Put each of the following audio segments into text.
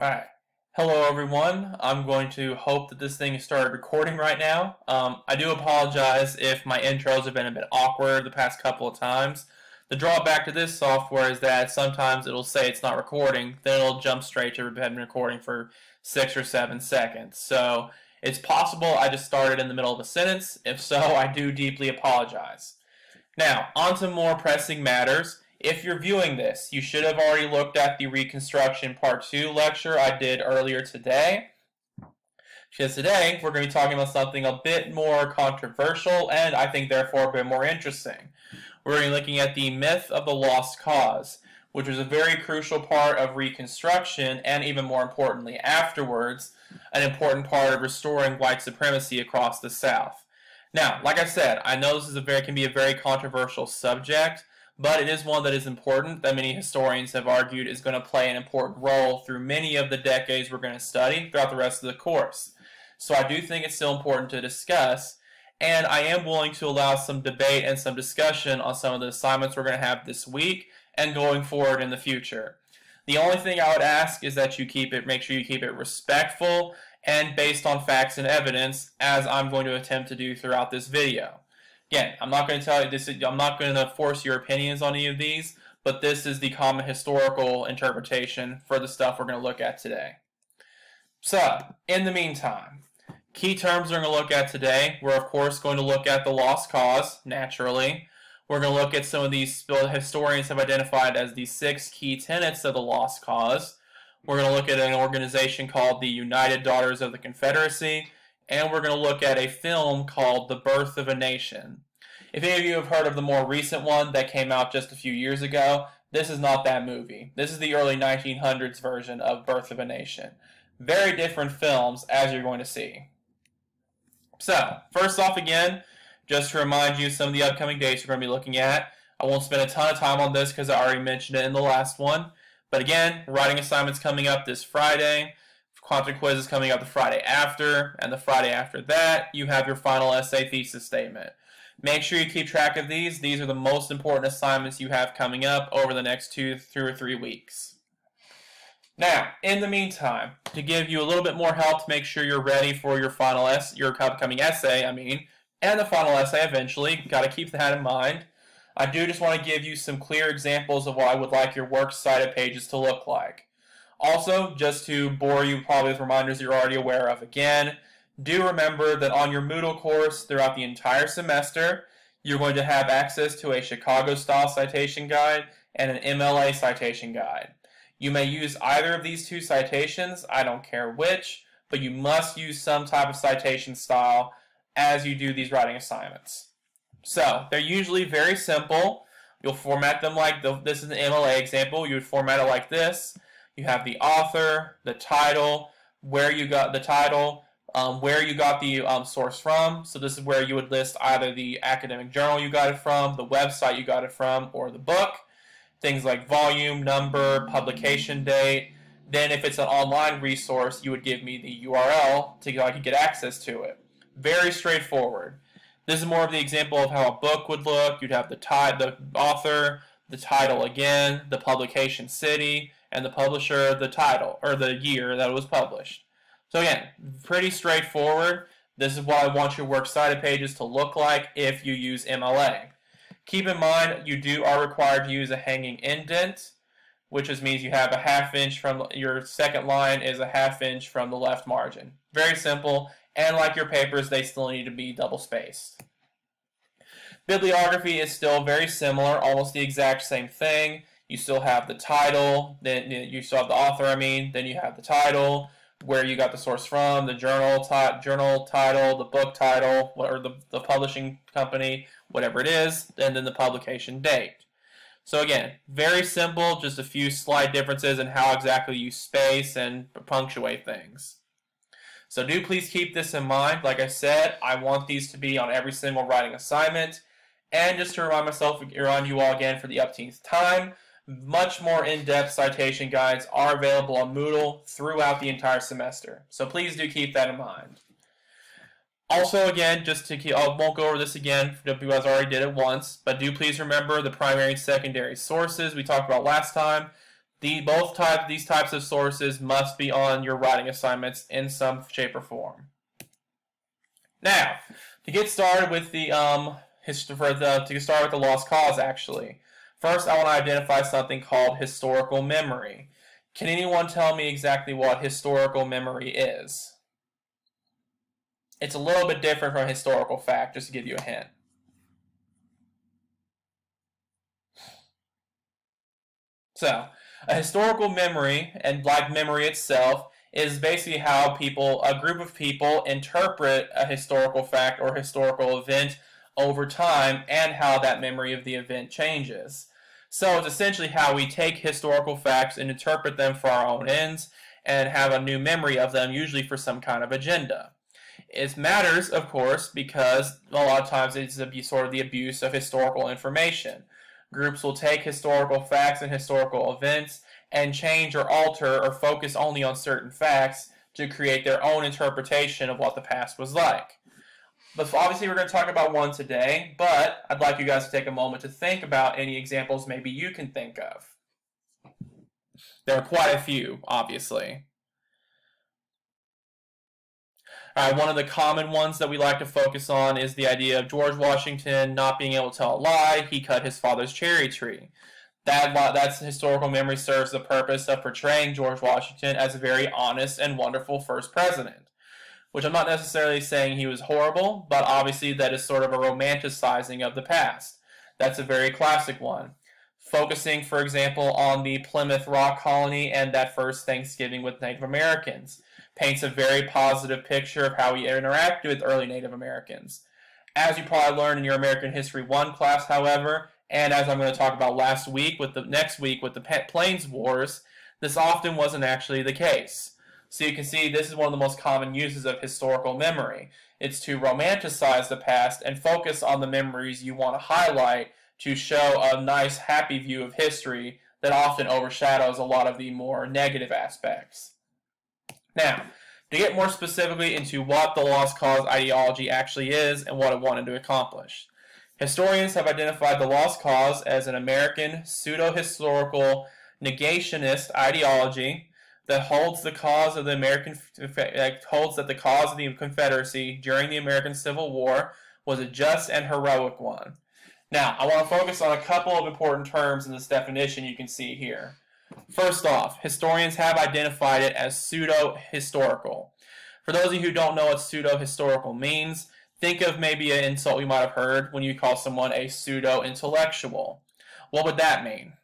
Alright. Hello everyone. I'm going to hope that this thing has started recording right now. I do apologize if my intros have been a bit awkward the past couple of times. The drawback to this software is that sometimes it'll say it's not recording, then it'll jump straight to been recording for 6 or 7 seconds. So it's possible I just started in the middle of a sentence. If so, I do deeply apologize. Now, on to more pressing matters. If you're viewing this, you should have already looked at the Reconstruction Part 2 lecture I did earlier today. Because today, we're going to be talking about something a bit more controversial and I think therefore a bit more interesting. We're going to be looking at the myth of the lost cause, which was a very crucial part of Reconstruction and even more importantly afterwards, an important part of restoring white supremacy across the South. Now, like I said, I know this is can be a very controversial subject, but it is one that is important, that many historians have argued is going to play an important role through many of the decades we're going to study throughout the rest of the course. So I do think it's still important to discuss, and I am willing to allow some debate and some discussion on some of the assignments we're going to have this week and going forward in the future. The only thing I would ask is that you make sure you keep it respectful and based on facts and evidence, as I'm going to attempt to do throughout this video. Again, I'm not going to tell you this. I'm not going to force your opinions on any of these, but this is the common historical interpretation for the stuff we're going to look at today. So, in the meantime, key terms we're going to look at today. We're of course going to look at the lost cause, naturally. We're going to look at some of these historians have identified as the 6 key tenets of the lost cause. We're going to look at an organization called the United Daughters of the Confederacy, and we're going to look at a film called The Birth of a Nation. If any of you have heard of the more recent one that came out just a few years ago, this is not that movie. This is the early 1900s version of Birth of a Nation. Very different films, as you're going to see. So, first off again, just to remind you some of the upcoming dates we're going to be looking at. I won't spend a ton of time on this because I already mentioned it in the last one. But again, writing assignments coming up this Friday. Quantum quiz is coming up the Friday after, and the Friday after that, you have your final essay thesis statement. Make sure you keep track of these. These are the most important assignments you have coming up over the next 2 or 3 weeks. Now, in the meantime, to give you a little bit more help to make sure you're ready for your upcoming essay, and the final essay eventually, got to keep that in mind. I do just want to give you some clear examples of what I would like your works cited pages to look like. Also, just to bore you probably with reminders you're already aware of again, do remember that on your Moodle course throughout the entire semester, you're going to have access to a Chicago-style citation guide and an MLA citation guide. You may use either of these 2 citations, I don't care which, but you must use some type of citation style as you do these writing assignments. So, they're usually very simple. You'll format them like, this is an MLA example, you would format it like this. You have the author, the title, where you got the title, where you got the source from. So this is where you would list either the academic journal you got it from, the website you got it from, or the book. Things like volume, number, publication date. Then if it's an online resource, you would give me the URL so I could get access to it. Very straightforward. This is more of the example of how a book would look. You'd have the author, the title again, the publication city, and the publisher, the title, or the year that it was published. So again, pretty straightforward. This is what I want your works cited pages to look like if you use MLA. Keep in mind, you are required to use a hanging indent, which just means you have a ½ inch from your second line is a ½ inch from the left margin. Very simple, and like your papers, they still need to be double spaced. Bibliography is still very similar, almost the exact same thing. You still have the title, then you still have the author, then you have the title, where you got the source from, the journal title, the book title, or the publishing company, whatever it is, and then the publication date. So again, very simple, just a few slight differences in how exactly you space and punctuate things. So do please keep this in mind. Like I said, I want these to be on every single writing assignment. And just to remind you all again for the upteenth time, much more in-depth citation guides are available on Moodle throughout the entire semester. So please do keep that in mind. Also, again, I won't go over this again because I already did it once, but do please remember the primary and secondary sources we talked about last time. These types of sources must be on your writing assignments in some shape or form. Now, to get started with the lost cause, actually, first I want to identify something called historical memory. Can anyone tell me exactly what historical memory is? It's a little bit different from historical fact, just to give you a hint. So, a historical memory, and like memory itself, is basically how a group of people interpret a historical fact or historical event over time and how that memory of the event changes. So it's essentially how we take historical facts and interpret them for our own ends and have a new memory of them, usually for some kind of agenda. It matters, of course, because a lot of times it's sort of the abuse of historical information. Groups will take historical facts and historical events and change or alter or focus only on certain facts to create their own interpretation of what the past was like. But obviously we're going to talk about one today, but I'd like you guys to take a moment to think about any examples maybe you can think of. There are quite a few, obviously. All right, one of the common ones that we like to focus on is the idea of George Washington not being able to tell a lie. He cut his father's cherry tree. That's historical memory serves the purpose of portraying George Washington as a very honest and wonderful first president, which I'm not necessarily saying he was horrible, but obviously that is sort of a romanticizing of the past. That's a very classic one. Focusing, for example, on the Plymouth Rock colony and that first Thanksgiving with Native Americans paints a very positive picture of how we interacted with early Native Americans. As you probably learned in your American History 1 class, however, and as I'm going to talk about next week with the Plains Wars, this often wasn't actually the case. So you can see this is one of the most common uses of historical memory. It's to romanticize the past and focus on the memories you want to highlight to show a nice, happy view of history that often overshadows a lot of the more negative aspects. Now, to get more specifically into what the lost cause ideology actually is and what it wanted to accomplish. Historians have identified the lost cause as an American pseudo-historical negationist ideology that holds that the cause of the Confederacy during the American Civil War was a just and heroic one. Now, I want to focus on a couple of important terms in this definition you can see here. First off, historians have identified it as pseudo-historical. For those of you who don't know what pseudo-historical means, think of maybe an insult you might have heard when you call someone a pseudo-intellectual. What would that mean?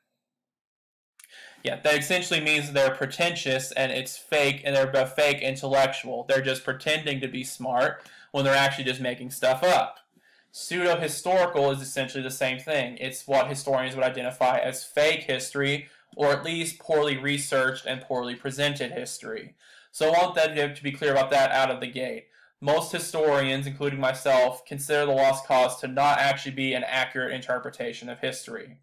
Yeah, that essentially means they're pretentious and it's fake and they're a fake intellectual. They're just pretending to be smart when they're actually just making stuff up. Pseudo-historical is essentially the same thing. It's what historians would identify as fake history, or at least poorly researched and poorly presented history. So I want that to be clear about that out of the gate. Most historians, including myself, consider the lost cause to not actually be an accurate interpretation of history.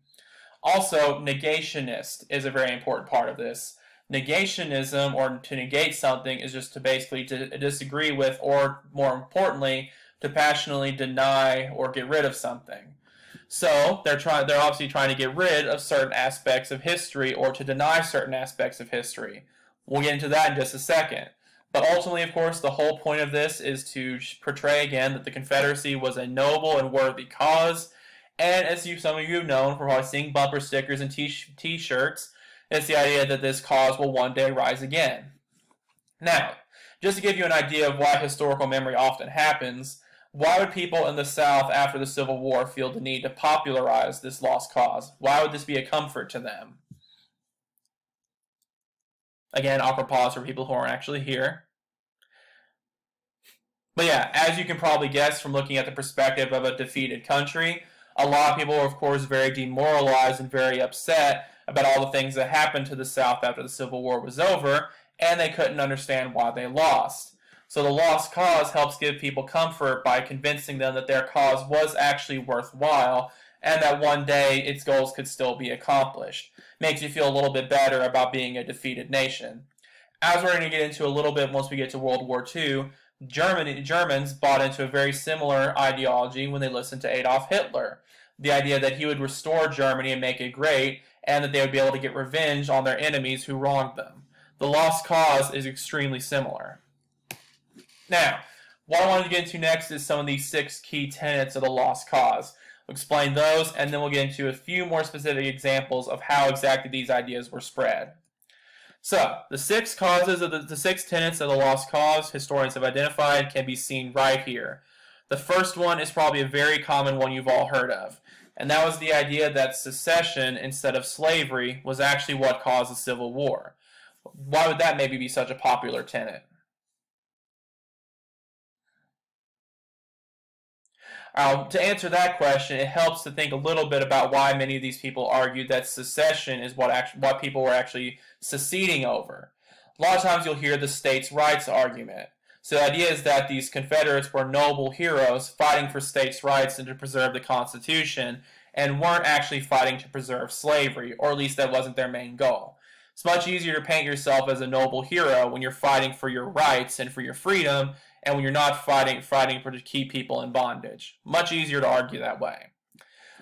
Also, negationist is a very important part of this. Negationism, or to negate something, is just to basically to disagree with, or more importantly, to passionately deny or get rid of something. So they're obviously trying to get rid of certain aspects of history or to deny certain aspects of history. We'll get into that in just a second. But ultimately, of course, the whole point of this is to portray again that the Confederacy was a noble and worthy cause. And as some of you have known from probably seeing bumper stickers and t-shirts, it's the idea that this cause will one day rise again. Now, just to give you an idea of why historical memory often happens, why would people in the South after the Civil War feel the need to popularize this lost cause? Why would this be a comfort to them? Again, awkward pause for people who aren't actually here. But yeah, as you can probably guess from looking at the perspective of a defeated country, a lot of people are, of course, very demoralized and very upset about all the things that happened to the South after the Civil War was over, and they couldn't understand why they lost. So the lost cause helps give people comfort by convincing them that their cause was actually worthwhile and that one day its goals could still be accomplished. Makes you feel a little bit better about being a defeated nation. As we're going to get into a little bit once we get to World War II, Germans bought into a very similar ideology when they listened to Adolf Hitler. The idea that he would restore Germany and make it great, and that they would be able to get revenge on their enemies who wronged them. The lost cause is extremely similar. Now, what I wanted to get into next is some of these 6 key tenets of the lost cause. We'll explain those, and then we'll get into a few more specific examples of how exactly these ideas were spread. So, the 6 causes of the 6 tenets of the lost cause historians have identified can be seen right here. The first one is probably a very common one you've all heard of, and that was the idea that secession instead of slavery was actually what caused the Civil War. Why would that maybe be such a popular tenet? To answer that question, it helps to think a little bit about why many of these people argued that secession is what people were actually seceding over. A lot of times you'll hear the states' rights argument. So the idea is that these Confederates were noble heroes fighting for states' rights and to preserve the Constitution, and weren't actually fighting to preserve slavery, or at least that wasn't their main goal. It's much easier to paint yourself as a noble hero when you're fighting for your rights and for your freedom, and when you're not fighting to keep people in bondage. Much easier to argue that way.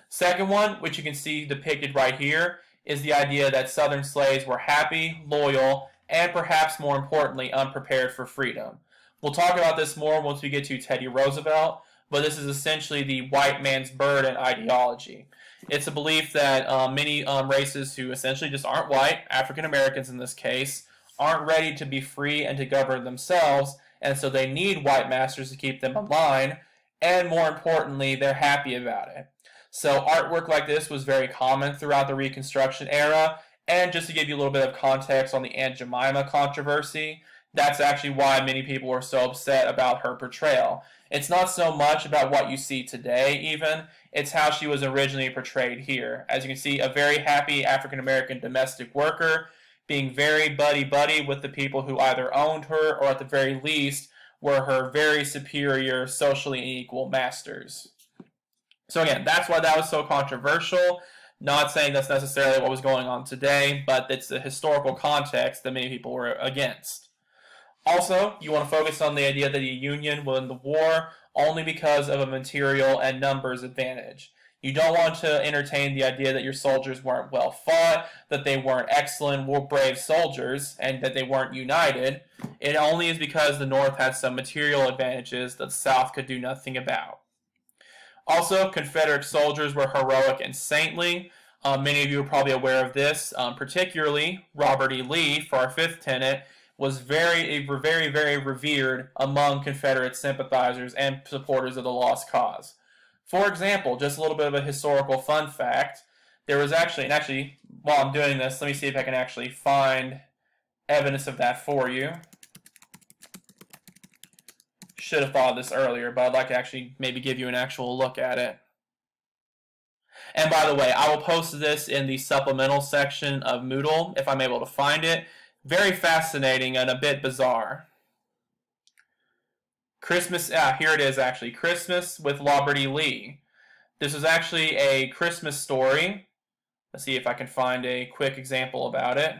Second one, which you can see depicted right here, is the idea that Southern slaves were happy, loyal, and perhaps more importantly, unprepared for freedom. We'll talk about this more once we get to Teddy Roosevelt, but this is essentially the white man's burden ideology. It's a belief that many races who essentially just aren't white, African Americans in this case, aren't ready to be free and to govern themselves, and so they need white masters to keep them in line, and more importantly, they're happy about it. So artwork like this was very common throughout the Reconstruction era, and just to give you a little bit of context on the Aunt Jemima controversy, that's actually why many people were so upset about her portrayal. It's not so much about what you see today even, it's how she was originally portrayed here. As you can see, a very happy African-American domestic worker, being very buddy-buddy with the people who either owned her or at the very least were her very superior, socially equal masters. So again, that's why that was so controversial. Not saying that's necessarily what was going on today, but it's the historical context that many people were against. Also, you want to focus on the idea that the Union won the war only because of a material and numbers advantage. You don't want to entertain the idea that your soldiers weren't well fought, that they weren't excellent, brave soldiers, and that they weren't united. It only is because the North had some material advantages that the South could do nothing about. Also, Confederate soldiers were heroic and saintly. Many of you are probably aware of this, particularly Robert E. Lee, for our 5th tenet, was very revered among Confederate sympathizers and supporters of the Lost Cause. For example, just a little bit of a historical fun fact, there was actually, while I'm doing this, let me see if I can actually find evidence of that for you. Should have thought of this earlier, but I'd like to actually maybe give you an actual look at it. And by the way, I will post this in the supplemental section of Moodle if I'm able to find it. Very fascinating and a bit bizarre. Christmas, here it is actually, Christmas with Robert E. Lee. This is actually a Christmas story. Let's see if I can find a quick example about it.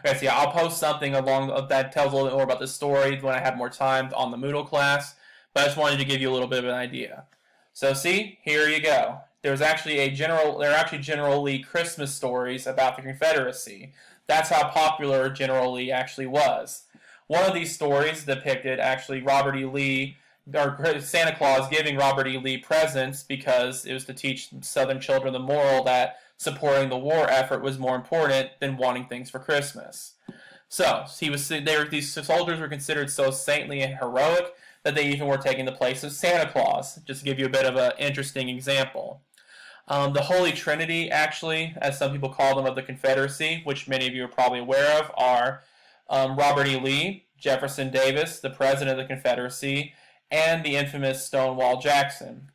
Okay, so yeah, I'll post something along that tells a little bit more about the story when I have more time on the Moodle class, but I just wanted to give you a little bit of an idea. So see, here you go. There are actually General Lee Christmas stories about the Confederacy. That's how popular General Lee actually was. One of these stories depicted actually Robert E. Lee, or Santa Claus giving Robert E. Lee presents because it was to teach Southern children the moral that supporting the war effort was more important than wanting things for Christmas. So these soldiers were considered so saintly and heroic that they even were taking the place of Santa Claus, just to give you a bit of an interesting example. The Holy Trinity, actually, as some people call them, of the Confederacy, which many of you are probably aware of, are Robert E. Lee, Jefferson Davis, the President of the Confederacy, and the infamous Stonewall Jackson.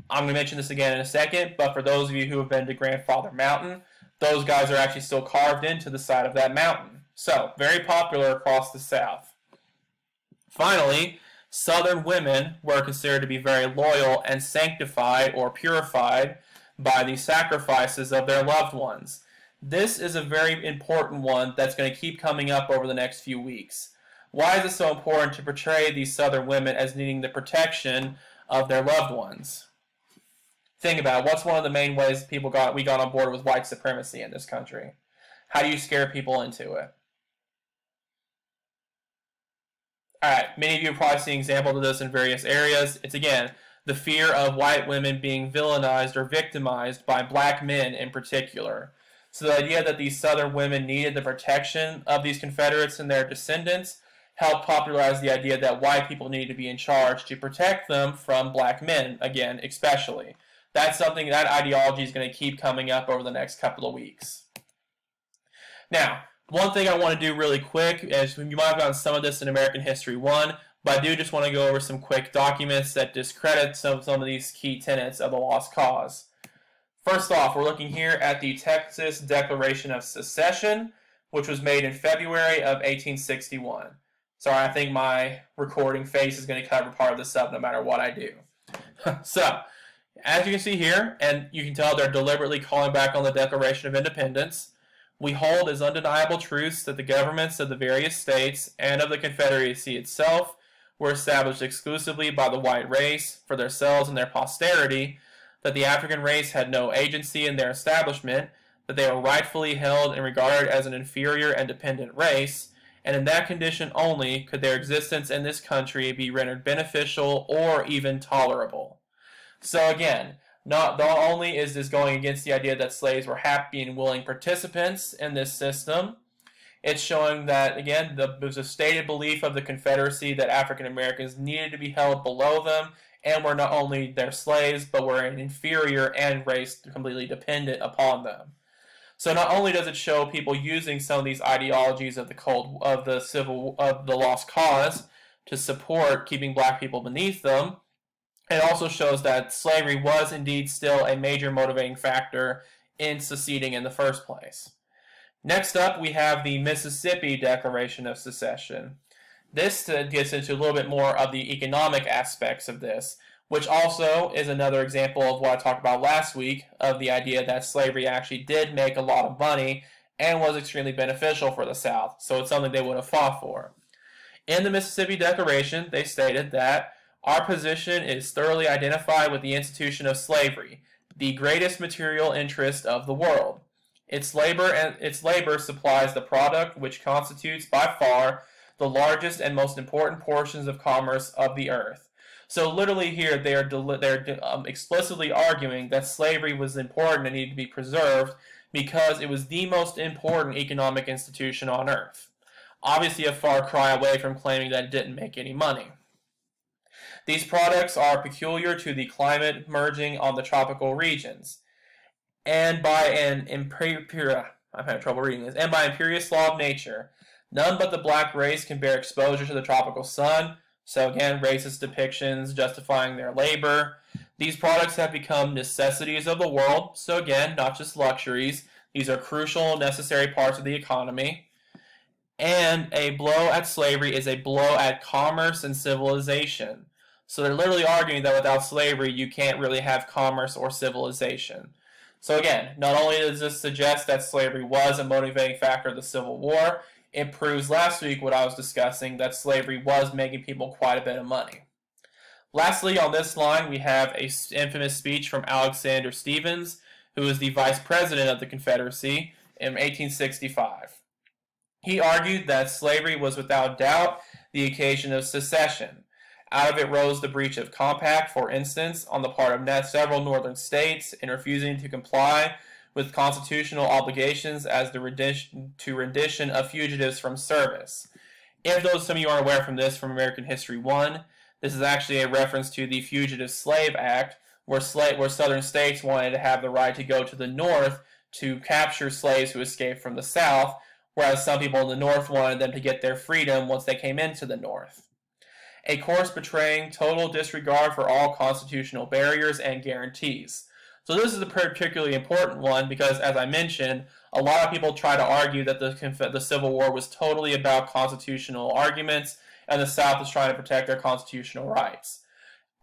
I'm going to mention this again in a second, but for those of you who have been to Grandfather Mountain, those guys are actually still carved into the side of that mountain. So, very popular across the South. Finally, Southern women were considered to be very loyal and sanctified or purified by the sacrifices of their loved ones. This is a very important one that's going to keep coming up over the next few weeks. Why is it so important to portray these Southern women as needing the protection of their loved ones? Think about it. What's one of the main ways we got on board with white supremacy in this country? How do you scare people into it? Alright, many of you have probably seen examples of this in various areas. It's, again, the fear of white women being villainized or victimized by black men in particular. So the idea that these Southern women needed the protection of these Confederates and their descendants helped popularize the idea that white people needed to be in charge to protect them from black men, again, especially. That's something, that ideology is going to keep coming up over the next couple of weeks. Now, one thing I want to do really quick is, you might have gotten some of this in American History 1, but I do just want to go over some quick documents that discredit some of these key tenets of the Lost Cause. First off, we're looking here at the Texas Declaration of Secession, which was made in February of 1861. Sorry, I think my recording face is going to cover part of this up no matter what I do. So, as you can see here, and you can tell they're deliberately calling back on the Declaration of Independence, we hold as undeniable truths that the governments of the various states and of the Confederacy itself were established exclusively by the white race for themselves and their posterity, that the African race had no agency in their establishment, that they were rightfully held and regarded as an inferior and dependent race, and in that condition only could their existence in this country be rendered beneficial or even tolerable. So again, not only is this going against the idea that slaves were happy and willing participants in this system, it's showing that, again, there's a stated belief of the Confederacy that African Americans needed to be held below them and were not only their slaves, but were an inferior and race completely dependent upon them. So not only does it show people using some of these ideologies of the Lost Cause to support keeping black people beneath them, it also shows that slavery was indeed still a major motivating factor in seceding in the first place. Next up, we have the Mississippi Declaration of Secession. This gets into a little bit more of the economic aspects of this, which also is another example of what I talked about last week, of the idea that slavery actually did make a lot of money and was extremely beneficial for the South, so it's something they would have fought for. In the Mississippi Declaration, they stated that our position is thoroughly identified with the institution of slavery, the greatest material interest of the world. Its labor supplies the product which constitutes by far the largest and most important portions of commerce of the earth. So literally here they're explicitly arguing that slavery was important and needed to be preserved because it was the most important economic institution on earth. Obviously a far cry away from claiming that it didn't make any money. These products are peculiar to the climate emerging on the tropical regions, and by an imperious law of nature, none but the black race can bear exposure to the tropical sun. So again, racist depictions justifying their labor. These products have become necessities of the world. So again, not just luxuries. These are crucial, necessary parts of the economy. And a blow at slavery is a blow at commerce and civilization. So they're literally arguing that without slavery, you can't really have commerce or civilization. So again, not only does this suggest that slavery was a motivating factor of the Civil War, it proves last week what I was discussing, that slavery was making people quite a bit of money. Lastly, on this line, we have an infamous speech from Alexander Stephens, who was the vice president of the Confederacy in 1865. He argued that slavery was without doubt the occasion of secession. Out of it rose the breach of compact, for instance, on the part of several northern states in refusing to comply with constitutional obligations as the rendition of fugitives from service. If some of you aren't aware from American History 1, this is actually a reference to the Fugitive Slave Act, where southern states wanted to have the right to go to the north to capture slaves who escaped from the south, whereas some people in the north wanted them to get their freedom once they came into the north. A course betraying total disregard for all constitutional barriers and guarantees. So this is a particularly important one because, as I mentioned, a lot of people try to argue that the Civil War was totally about constitutional arguments and the South was trying to protect their constitutional rights.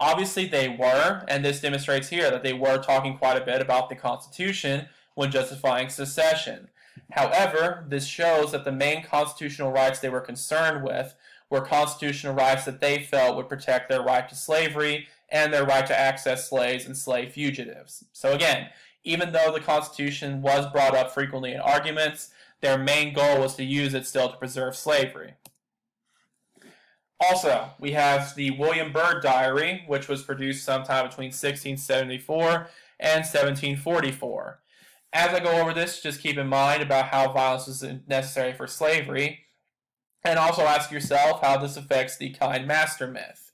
Obviously they were, and this demonstrates here that they were talking quite a bit about the Constitution when justifying secession. However, this shows that the main constitutional rights they were concerned with were constitutional rights that they felt would protect their right to slavery and their right to access slaves and slave fugitives. So again, even though the Constitution was brought up frequently in arguments, their main goal was to use it still to preserve slavery. Also, we have the William Byrd Diary, which was produced sometime between 1674 and 1744. As I go over this, just keep in mind about how violence was necessary for slavery, and also ask yourself how this affects the kind master myth.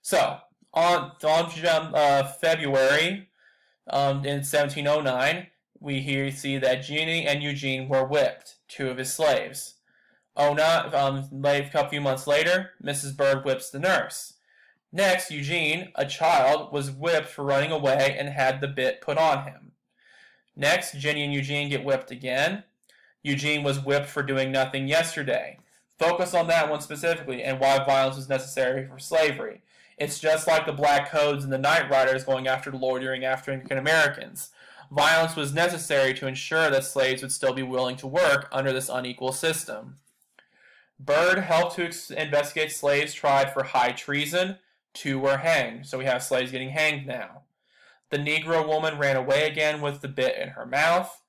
So, on February in 1709, we here see that Jenny and Eugene were whipped, two of his slaves. A few months later, Mrs. Byrd whips the nurse. Next, Eugene, a child, was whipped for running away and had the bit put on him. Next, Jenny and Eugene get whipped again. Eugene was whipped for doing nothing yesterday. Focus on that one specifically and why violence was necessary for slavery. It's just like the Black Codes and the Night Riders going after loitering African Americans. Violence was necessary to ensure that slaves would still be willing to work under this unequal system. Byrd helped to investigate slaves tried for high treason. 2 were hanged, so we have slaves getting hanged now. The Negro woman ran away again with the bit in her mouth.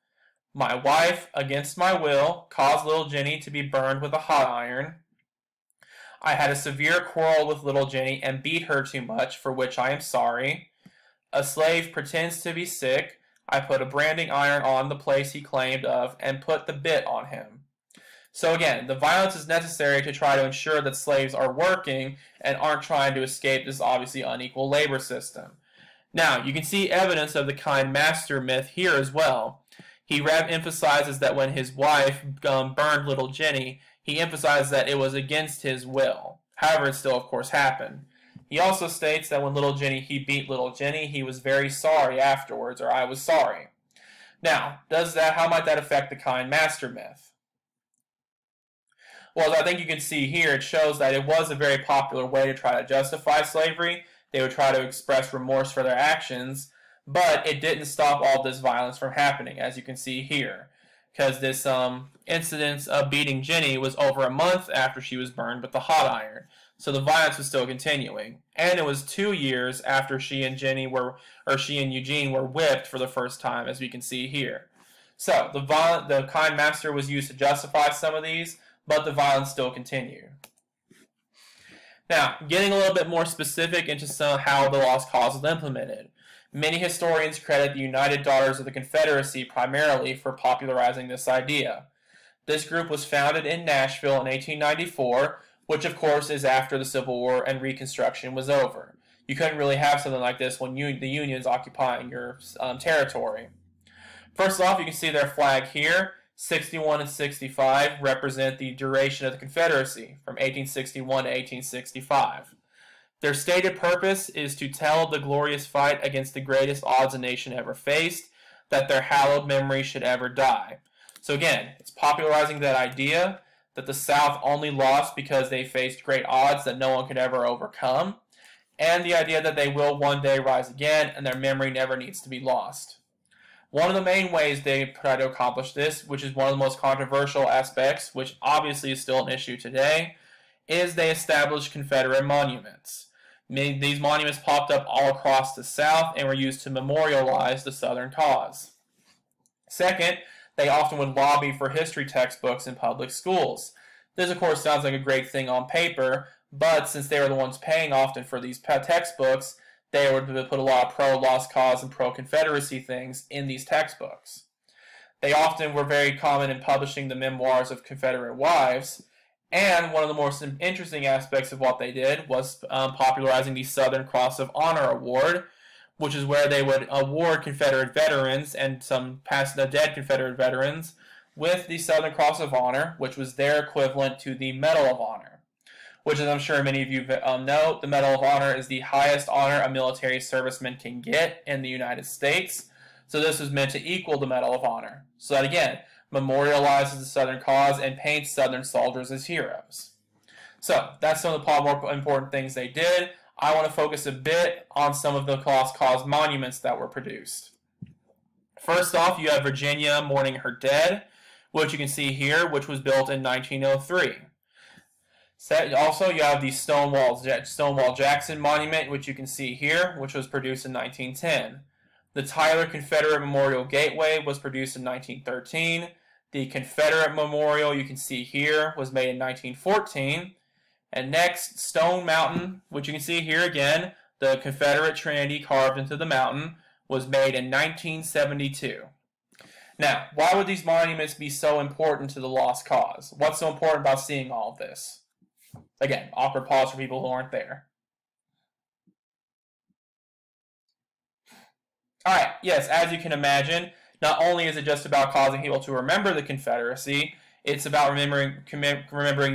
My wife, against my will, caused little Jenny to be burned with a hot iron. I had a severe quarrel with little Jenny and beat her too much, for which I am sorry. A slave pretends to be sick. I put a branding iron on the place he claimed of and put the bit on him. So again, the violence is necessary to try to ensure that slaves are working and aren't trying to escape this obviously unequal labor system. Now, you can see evidence of the kind master myth here as well. He emphasizes that when his wife burned little Jenny, he emphasized that it was against his will. However, it still, of course, happened. He also states that when he beat little Jenny, he was very sorry afterwards, or I was sorry. Now, how might that affect the kind master myth? Well, I think you can see here, it shows that it was a very popular way to try to justify slavery. They would try to express remorse for their actions, but it didn't stop all this violence from happening, as you can see here. Because this incident of beating Jenny was over a month after she was burned with the hot iron. So the violence was still continuing. And it was 2 years after she and Eugene were whipped for the first time, as we can see here. So the kind master was used to justify some of these, but the violence still continued. Now, getting a little bit more specific into how the Lost Cause was implemented. Many historians credit the United Daughters of the Confederacy primarily for popularizing this idea. This group was founded in Nashville in 1894, which of course is after the Civil War and Reconstruction was over. You couldn't really have something like this when the Union's occupying your territory. First off, you can see their flag here. 61 and 65 represent the duration of the Confederacy, from 1861 to 1865. Their stated purpose is to tell of the glorious fight against the greatest odds a nation ever faced, that their hallowed memory should ever die. So again, it's popularizing that idea that the South only lost because they faced great odds that no one could ever overcome, and the idea that they will one day rise again and their memory never needs to be lost. One of the main ways they try to accomplish this, which is one of the most controversial aspects, which obviously is still an issue today, is they established Confederate monuments. These monuments popped up all across the South and were used to memorialize the Southern cause. Second, they often would lobby for history textbooks in public schools. This, of course, sounds like a great thing on paper, but since they were the ones paying often for these textbooks, they would put a lot of pro-Lost Cause and pro-Confederacy things in these textbooks. They often were very common in publishing the memoirs of Confederate wives, and one of the most interesting aspects of what they did was popularizing the Southern Cross of Honor Award, which is where they would award Confederate veterans and some dead Confederate veterans with the Southern Cross of Honor, which was their equivalent to the Medal of Honor. Which, as I'm sure many of you know, the Medal of Honor is the highest honor a military serviceman can get in the United States. So this was meant to equal the Medal of Honor. So that, again, memorializes the Southern cause and paints Southern soldiers as heroes. So that's some of the more important things they did. I want to focus a bit on some of the Lost Cause monuments that were produced. First off, you have Virginia mourning her dead, which you can see here, which was built in 1903. Also, you have the Stonewall Jackson Monument, which you can see here, which was produced in 1910. The Tyler Confederate Memorial Gateway was produced in 1913. The Confederate Memorial, you can see here, was made in 1914. And next, Stone Mountain, which you can see here again, the Confederate Trinity carved into the mountain, was made in 1972. Now, why would these monuments be so important to the lost cause? What's so important about seeing all of this? Again, awkward pause for people who aren't there. Alright, yes, as you can imagine, not only is it just about causing people to remember the Confederacy, it's about remembering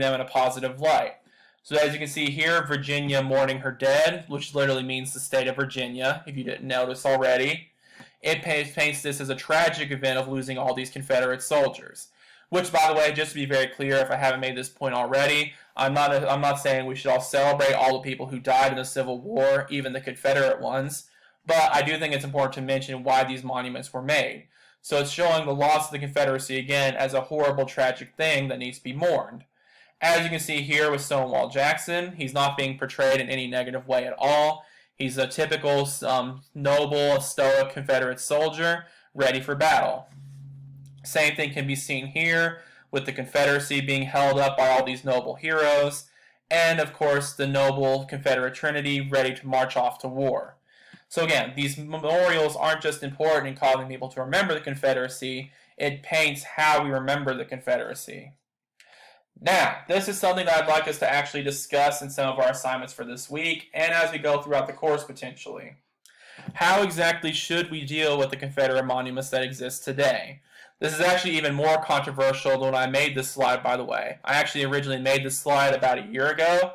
them in a positive light. So as you can see here, Virginia mourning her dead, which literally means the state of Virginia, if you didn't notice already. It paints this as a tragic event of losing all these Confederate soldiers. Which, by the way, just to be very clear, if I haven't made this point already, I'm not saying we should all celebrate all the people who died in the Civil War, even the Confederate ones, but I do think it's important to mention why these monuments were made. So it's showing the loss of the Confederacy again as a horrible, tragic thing that needs to be mourned. As you can see here with Stonewall Jackson, he's not being portrayed in any negative way at all. He's a typical noble, stoic Confederate soldier ready for battle. Same thing can be seen here with the Confederacy being held up by all these noble heroes, and of course the noble Confederate Trinity ready to march off to war. So again, these memorials aren't just important in causing people to remember the Confederacy, it paints how we remember the Confederacy. Now, this is something that I'd like us to actually discuss in some of our assignments for this week, and as we go throughout the course potentially. How exactly should we deal with the Confederate monuments that exist today? This is actually even more controversial than when I made this slide, by the way. I actually originally made this slide about a year ago.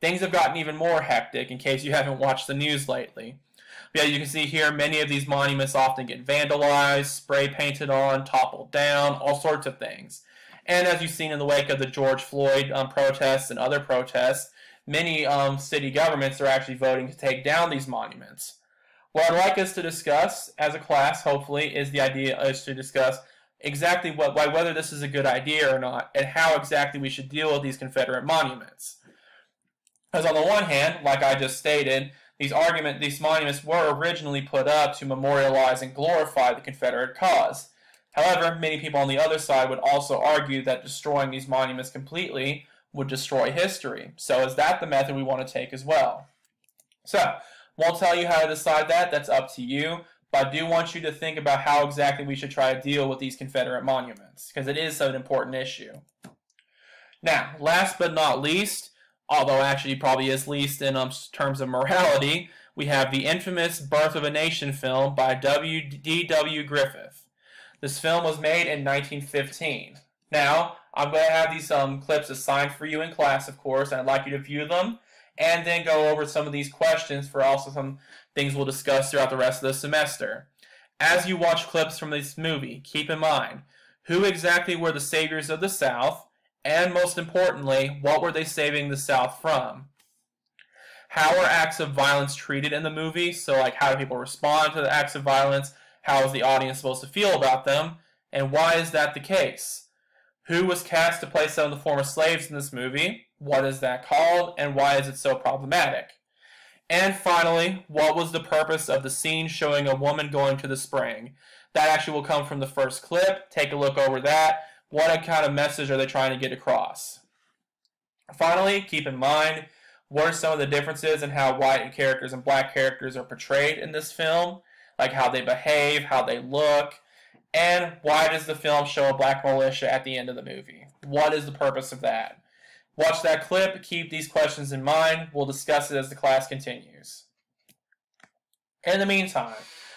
Things have gotten even more hectic in case you haven't watched the news lately. But yeah, you can see here many of these monuments often get vandalized, spray painted on, toppled down, all sorts of things. And as you've seen in the wake of the George Floyd protests and other protests, many city governments are actually voting to take down these monuments. What I'd like us to discuss as a class, hopefully, is to discuss exactly whether this is a good idea or not, and how exactly we should deal with these Confederate monuments. Because on the one hand, like I just stated, these monuments were originally put up to memorialize and glorify the Confederate cause. However, many people on the other side would also argue that destroying these monuments completely would destroy history. So is that the method we want to take as well? So, won't tell you how to decide that, that's up to you. But I do want you to think about how exactly we should try to deal with these Confederate monuments, because it is an important issue. Now, last but not least, although actually probably is least in terms of morality, we have the infamous Birth of a Nation film by D.W. Griffith. This film was made in 1915. Now, I'm going to have these clips assigned for you in class, of course, and I'd like you to view them, and then go over some of these questions for also some things we'll discuss throughout the rest of the semester. As you watch clips from this movie, keep in mind, who exactly were the saviors of the South, and most importantly, what were they saving the South from? How are acts of violence treated in the movie? So like, how do people respond to the acts of violence? How is the audience supposed to feel about them? And why is that the case? Who was cast to play some of the former slaves in this movie? What is that called? And why is it so problematic? And finally, what was the purpose of the scene showing a woman going to the spring? That actually will come from the first clip. Take a look over that. What kind of message are they trying to get across? Finally, keep in mind, what are some of the differences in how white characters and black characters are portrayed in this film? Like how they behave, how they look, and why does the film show a black militia at the end of the movie? What is the purpose of that? Watch that clip, keep these questions in mind. We'll discuss it as the class continues. In the meantime,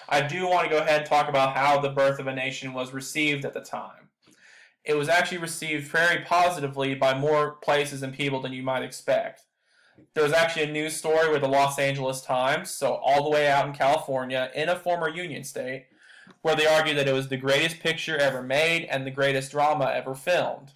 I do want to go ahead and talk about how The Birth of a Nation was received at the time. It was actually received very positively by more places and people than you might expect. There was actually a news story with the Los Angeles Times, so all the way out in California, in a former Union state, where they argued that it was the greatest picture ever made and the greatest drama ever filmed.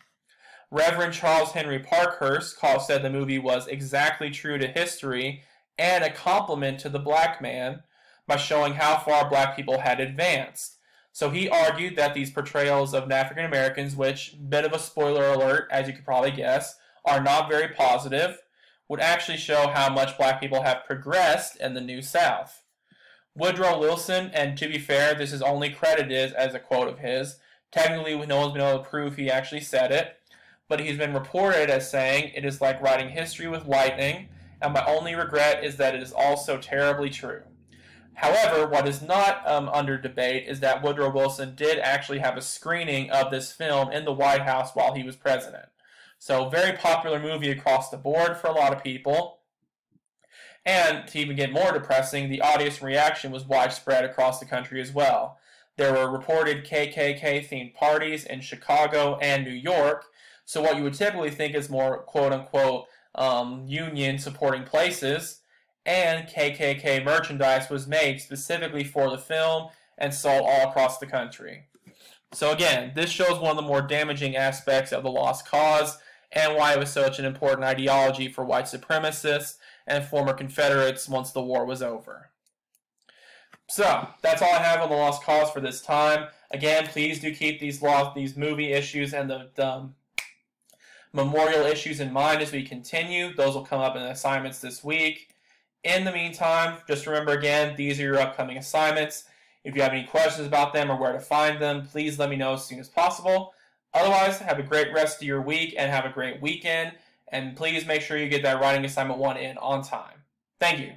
Reverend Charles Henry Parkhurst said the movie was exactly true to history and a compliment to the black man by showing how far black people had advanced. So he argued that these portrayals of African Americans, which, bit of a spoiler alert, as you could probably guess, are not very positive, would actually show how much black people have progressed in the New South. Woodrow Wilson, and to be fair, this is only credited as a quote of his. Technically, no one's been able to prove he actually said it, but he's been reported as saying, "It is like writing history with lightning, and my only regret is that it is all so terribly true." However, what is not under debate is that Woodrow Wilson did actually have a screening of this film in the White House while he was president. So, very popular movie across the board for a lot of people. And to even get more depressing, the audience reaction was widespread across the country as well. There were reported KKK-themed parties in Chicago and New York, so what you would typically think is more quote-unquote union-supporting places, and KKK merchandise was made specifically for the film and sold all across the country. So again, this shows one of the more damaging aspects of the Lost Cause and why it was such an important ideology for white supremacists and former Confederates once the war was over. So, that's all I have on the Lost Cause for this time. Again, please do keep these movie issues and the memorial issues in mind as we continue. Those will come up in assignments this week. In the meantime, just remember again, these are your upcoming assignments. If you have any questions about them or where to find them, please let me know as soon as possible. Otherwise, have a great rest of your week and have a great weekend. And please make sure you get that writing assignment 1 in on time. Thank you.